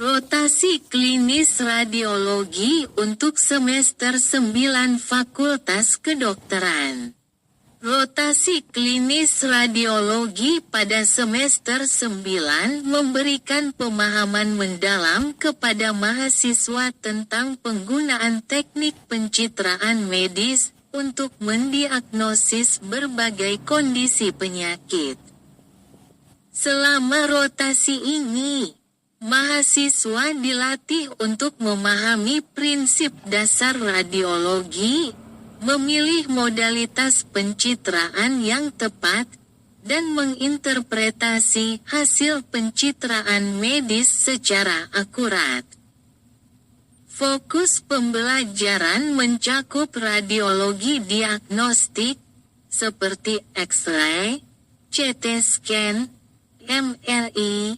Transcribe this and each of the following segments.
Rotasi klinis radiologi untuk semester 9 Fakultas Kedokteran. Rotasi klinis radiologi pada semester 9 memberikan pemahaman mendalam kepada mahasiswa tentang penggunaan teknik pencitraan medis untuk mendiagnosis berbagai kondisi penyakit. Selama rotasi ini, mahasiswa dilatih untuk memahami prinsip dasar radiologi, memilih modalitas pencitraan yang tepat, dan menginterpretasi hasil pencitraan medis secara akurat. Fokus pembelajaran mencakup radiologi diagnostik, seperti X-ray, CT scan, MRI,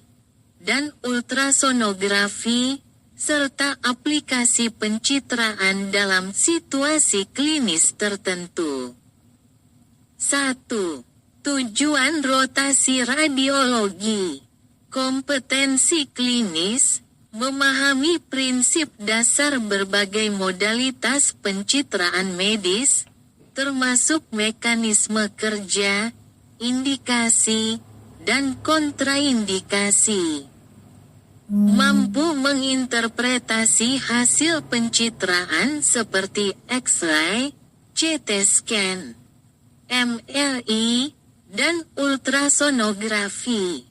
dan ultrasonografi, serta aplikasi pencitraan dalam situasi klinis tertentu. 1. Tujuan rotasi radiologi. Kompetensi klinis, memahami prinsip dasar berbagai modalitas pencitraan medis, termasuk mekanisme kerja, indikasi, dan kontraindikasi. Mampu menginterpretasi hasil pencitraan seperti X-ray, CT scan, MRI, dan ultrasonografi.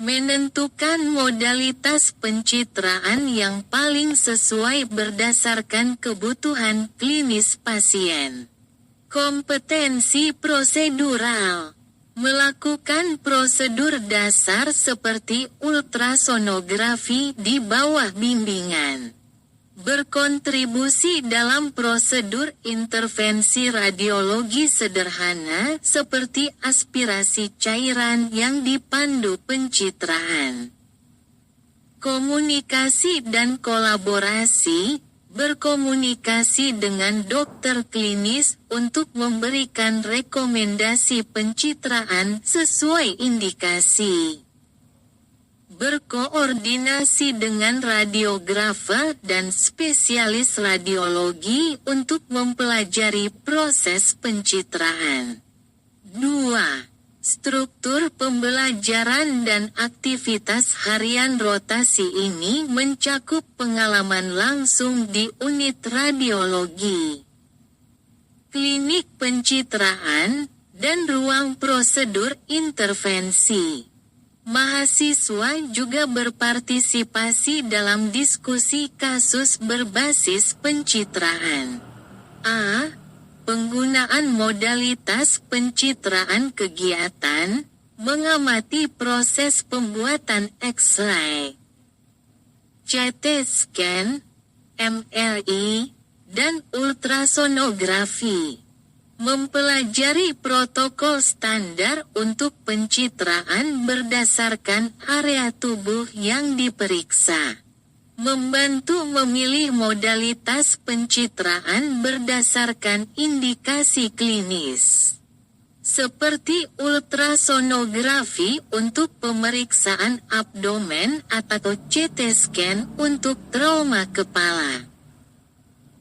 Menentukan modalitas pencitraan yang paling sesuai berdasarkan kebutuhan klinis pasien. Kompetensi prosedural. Melakukan prosedur dasar seperti ultrasonografi di bawah bimbingan. Berkontribusi dalam prosedur intervensi radiologi sederhana seperti aspirasi cairan yang dipandu pencitraan. Komunikasi dan kolaborasi. Berkomunikasi dengan dokter klinis untuk memberikan rekomendasi pencitraan sesuai indikasi. Berkoordinasi dengan radiografer dan spesialis radiologi untuk mempelajari proses pencitraan. 2. Struktur pembelajaran dan aktivitas harian rotasi ini mencakup pengalaman langsung di unit radiologi, klinik pencitraan, dan ruang prosedur intervensi. Mahasiswa juga berpartisipasi dalam diskusi kasus berbasis pencitraan. A. Penggunaan modalitas pencitraan kegiatan, mengamati proses pembuatan X-ray, CT scan, MRI, dan ultrasonografi. Mempelajari protokol standar untuk pencitraan berdasarkan area tubuh yang diperiksa. Membantu memilih modalitas pencitraan berdasarkan indikasi klinis. Seperti ultrasonografi untuk pemeriksaan abdomen atau CT scan untuk trauma kepala.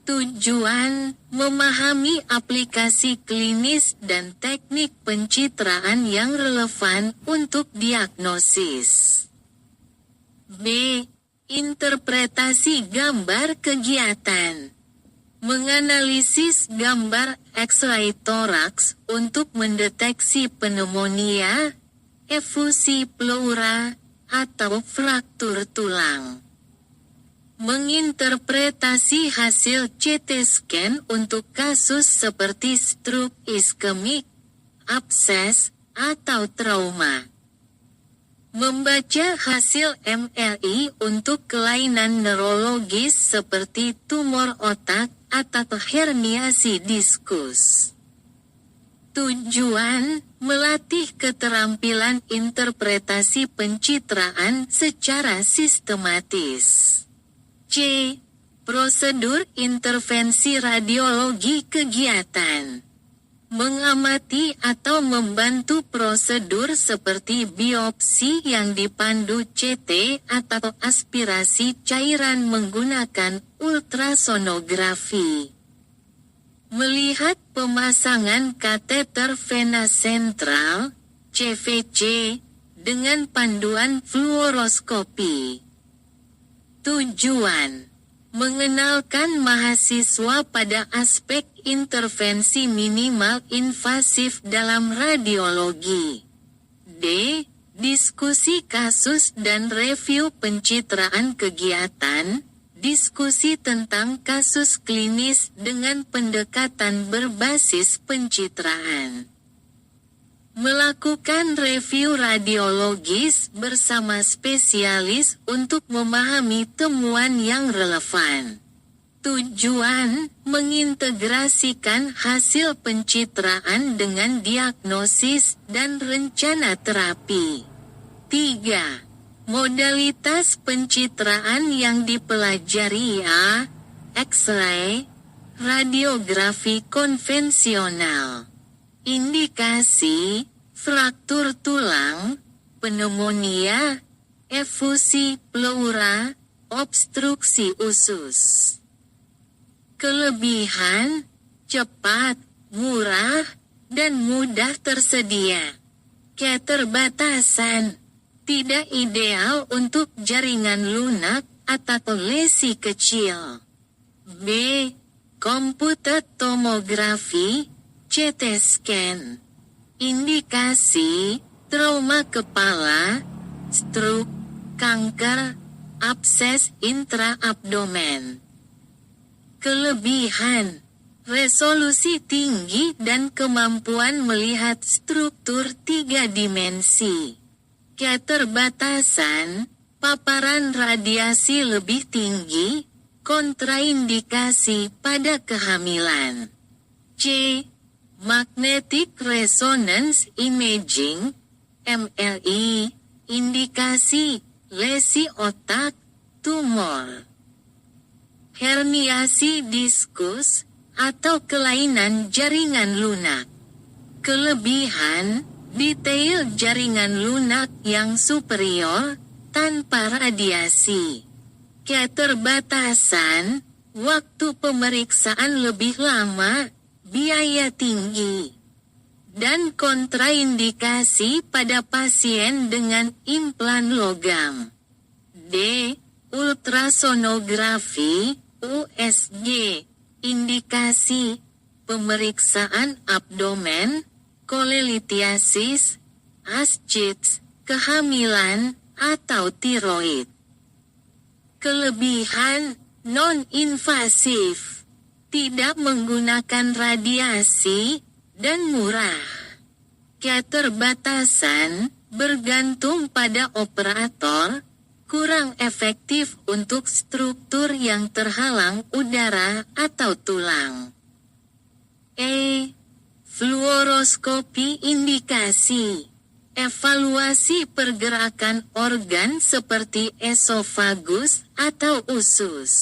Tujuan, memahami aplikasi klinis dan teknik pencitraan yang relevan untuk diagnosis. B. Interpretasi gambar kegiatan. Menganalisis gambar X-ray toraks untuk mendeteksi pneumonia, efusi pleura, atau fraktur tulang. Menginterpretasi hasil CT scan untuk kasus seperti stroke iskemik, abses, atau trauma. Membaca hasil MRI untuk kelainan neurologis seperti tumor otak atau herniasi diskus. Tujuan, melatih keterampilan interpretasi pencitraan secara sistematis. C. Prosedur intervensi radiologi kegiatan. mengamati atau membantu prosedur seperti biopsi yang dipandu CT atau aspirasi cairan menggunakan ultrasonografi. Melihat pemasangan kateter vena sentral, CVC, dengan panduan fluoroskopi. Tujuan: mengenalkan mahasiswa pada aspek intervensi minimal invasif dalam radiologi. D. Diskusi kasus dan review pencitraan kegiatan, diskusi tentang kasus klinis dengan pendekatan berbasis pencitraan. Melakukan review radiologis bersama spesialis untuk memahami temuan yang relevan. Tujuan: mengintegrasikan hasil pencitraan dengan diagnosis dan rencana terapi. 3. Modalitas pencitraan yang dipelajari A. X-ray, radiografi konvensional. Indikasi: fraktur tulang, pneumonia, efusi pleura, obstruksi usus. Kelebihan: cepat, murah, dan mudah tersedia. Keterbatasan: tidak ideal untuk jaringan lunak atau lesi kecil. B. Komputer tomografi, CT scan. Indikasi: trauma kepala, stroke, kanker, abses intraabdomen. Kelebihan: resolusi tinggi dan kemampuan melihat struktur 3 dimensi. Keterbatasan: paparan radiasi lebih tinggi, kontraindikasi pada kehamilan. C. Magnetic Resonance Imaging, MRI, indikasi, lesi otak, tumor. Herniasi diskus, atau kelainan jaringan lunak. Kelebihan: detail jaringan lunak yang superior, tanpa radiasi. Keterbatasan: waktu pemeriksaan lebih lama, biaya tinggi, dan kontraindikasi pada pasien dengan implan logam. D. Ultrasonografi, USG, indikasi, pemeriksaan abdomen, kolelitiasis, ascites, kehamilan, atau tiroid. Kelebihan: non-invasif, tidak menggunakan radiasi, dan murah. Keterbatasan: bergantung pada operator, kurang efektif untuk struktur yang terhalang udara atau tulang. E. Fluoroskopi indikasi, evaluasi pergerakan organ seperti esofagus atau usus.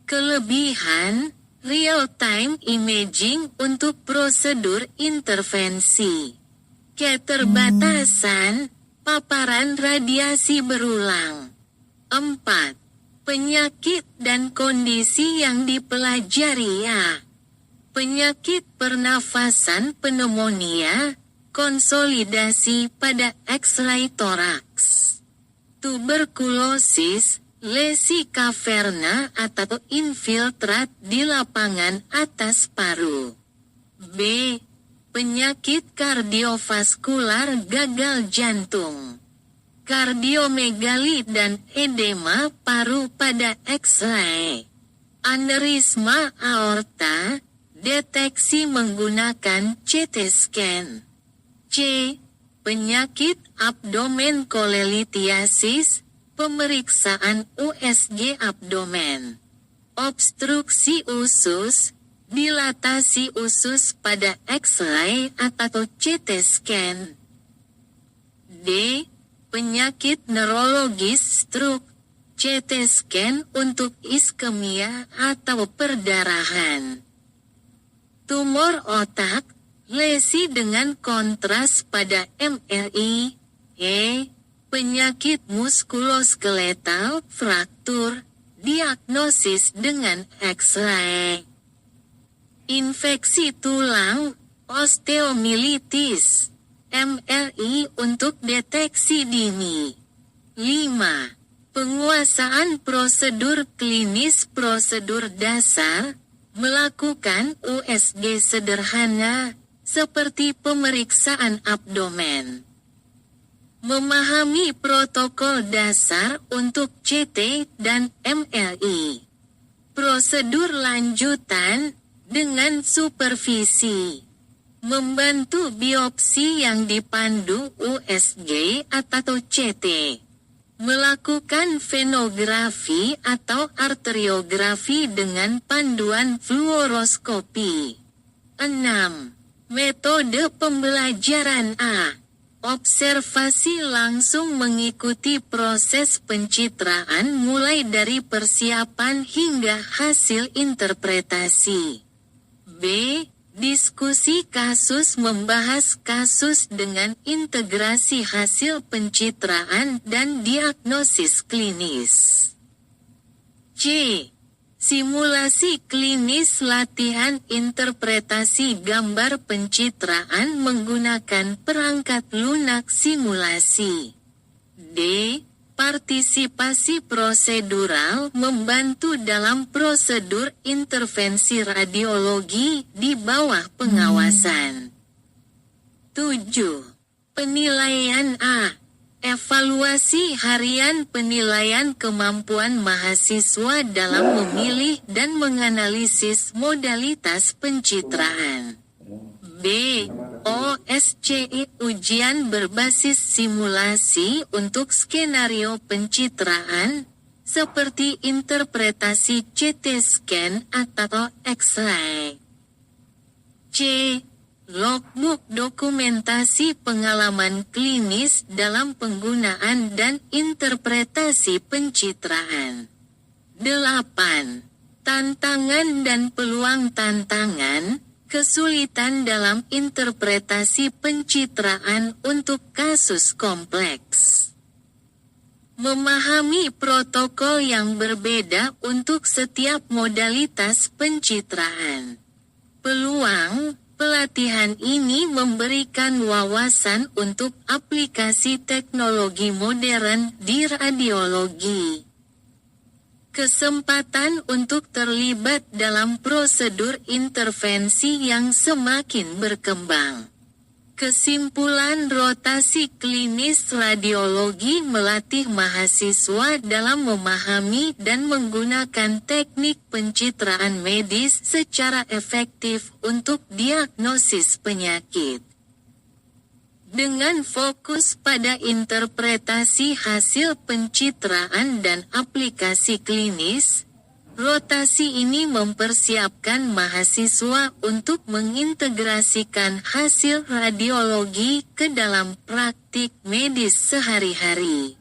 Kelebihan: real-time imaging untuk prosedur intervensi. Keterbatasan: paparan radiasi berulang. 4. Penyakit dan kondisi yang dipelajari A. Penyakit pernafasan pneumonia, konsolidasi pada X-ray toraks. Tuberkulosis, lesi kaverna atau infiltrat di lapangan atas paru. B. Penyakit kardiovaskular gagal jantung, kardiomegali dan edema paru pada X-ray. Aneurisma aorta, deteksi menggunakan CT scan. C. Penyakit abdomen kolelitiasis, pemeriksaan USG abdomen. Obstruksi usus, dilatasi usus pada X-ray atau CT scan. D. Penyakit neurologis stroke, CT scan untuk iskemia atau perdarahan. Tumor otak, Lesi dengan kontras pada MRI, penyakit muskuloskeletal, fraktur, diagnosis dengan X-ray. Infeksi tulang, osteomilitis, MRI untuk deteksi dini. 5. Penguasaan prosedur klinis, prosedur dasar, melakukan USG sederhana, seperti pemeriksaan abdomen. Memahami protokol dasar untuk CT dan MRI. Prosedur lanjutan dengan supervisi. Membantu biopsi yang dipandu USG atau CT. Melakukan venografi atau arteriografi dengan panduan fluoroskopi. 6. Metode pembelajaran A. Observasi langsung mengikuti proses pencitraan mulai dari persiapan hingga hasil interpretasi. B. Diskusi kasus membahas kasus dengan integrasi hasil pencitraan dan diagnosis klinis. C. Simulasi klinis latihan interpretasi gambar pencitraan menggunakan perangkat lunak simulasi. D. Partisipasi prosedural membantu dalam prosedur intervensi radiologi di bawah pengawasan. 7. Penilaian A. Evaluasi harian penilaian kemampuan mahasiswa dalam memilih dan menganalisis modalitas pencitraan. B. OSCE ujian berbasis simulasi untuk skenario pencitraan, seperti interpretasi CT scan atau X-ray. C. Logbook dokumentasi pengalaman klinis dalam penggunaan dan interpretasi pencitraan. 8. Tantangan dan peluang tantangan, kesulitan dalam interpretasi pencitraan untuk kasus kompleks. Memahami protokol yang berbeda untuk setiap modalitas pencitraan. Peluang, pelatihan ini memberikan wawasan untuk aplikasi teknologi modern di radiologi. Kesempatan untuk terlibat dalam prosedur intervensi yang semakin berkembang. Kesimpulan rotasi klinis radiologi melatih mahasiswa dalam memahami dan menggunakan teknik pencitraan medis secara efektif untuk diagnosis penyakit. Dengan fokus pada interpretasi hasil pencitraan dan aplikasi klinis, rotasi ini mempersiapkan mahasiswa untuk mengintegrasikan hasil radiologi ke dalam praktik medis sehari-hari.